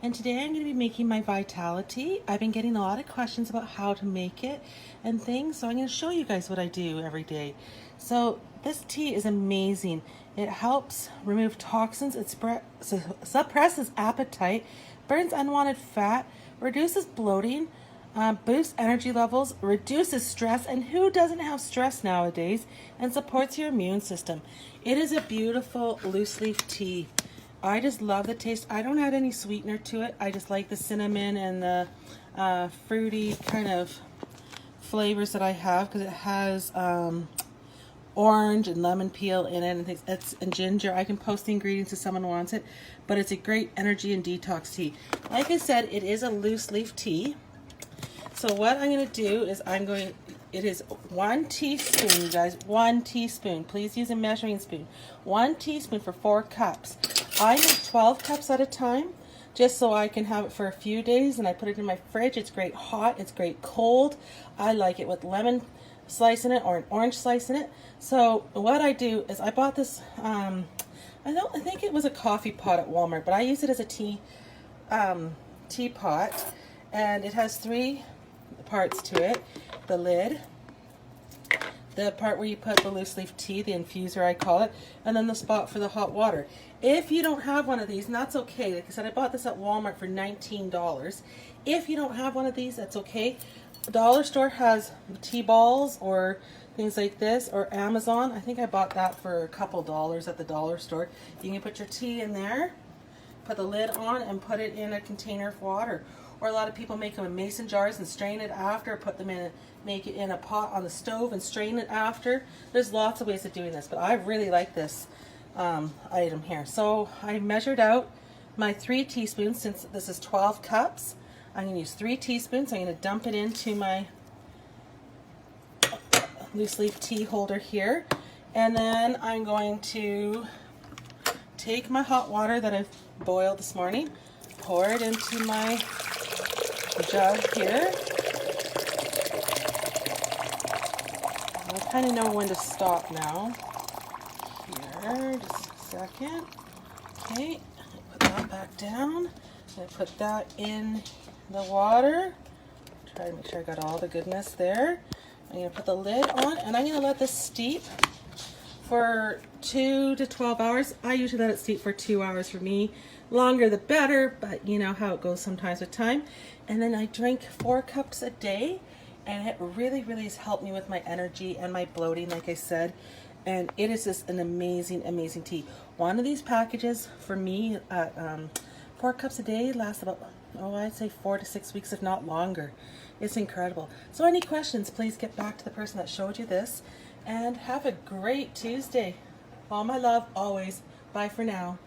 And today I'm going to be making my VitaliTea. I've been getting a lot of questions about how to make it and things, so I'm going to show you guys what I do every day. So this tea is amazing. It helps remove toxins, it suppresses appetite, burns unwanted fat, reduces bloating, boosts energy levels, reduces stress, and who doesn't have stress nowadays, and supports your immune system. It is a beautiful loose leaf tea. I just love the taste. I don't add any sweetener to it. I just like the cinnamon and the fruity kind of flavors that I have, because it has orange and lemon peel in it and things. And ginger. I can post the ingredients if someone wants it, but it's a great energy and detox tea. Like I said, it is a loose leaf tea. So what I'm going to do is it is 1 teaspoon, you guys, 1 teaspoon. Please use a measuring spoon. 1 teaspoon for 4 cups. I make 12 cups at a time, just so I can have it for a few days, and I put it in my fridge. It's great hot, it's great cold. I like it with lemon slice in it or an orange slice in it. So what I do is I bought this, I think it was a coffee pot at Walmart, but I use it as a teapot, and it has 3 parts to it. The lid, the part where you put the loose leaf tea, the infuser I call it, and then the spot for the hot water. If you don't have one of these, and that's okay, like I said, I bought this at Walmart for $19. If you don't have one of these, that's okay. Dollar store has tea balls or things like this, or Amazon. I think I bought that for a couple dollars at the dollar store. You can put your tea in there, put the lid on, and put it in a container of water. Or a lot of people make them in mason jars and strain it after, put them in, make it in a pot on the stove and strain it after. There's lots of ways of doing this, but I really like this item here. So I measured out my 3 teaspoons. Since this is 12 cups, I'm going to use 3 teaspoons. I'm going to dump it into my loose leaf tea holder here. And then I'm going to take my hot water that I've boiled this morning, pour it into my jug here. I kind of know when to stop now. Here, just a second. Okay, put that back down. I put that in the water. Try to make sure I got all the goodness there. I'm going to put the lid on, and I'm going to let this steep for 2 to 12 hours. I usually let it steep for 2 hours for me. Longer the better, but you know how it goes sometimes with time. And then I drink 4 cups a day, and it really, really has helped me with my energy and my bloating, like I said. And it is just an amazing, amazing tea. One of these packages for me at 4 cups a day lasts about, I'd say 4 to 6 weeks, if not longer. It's incredible. So any questions, please get back to the person that showed you this. And have a great Tuesday. All my love, always. Bye for now.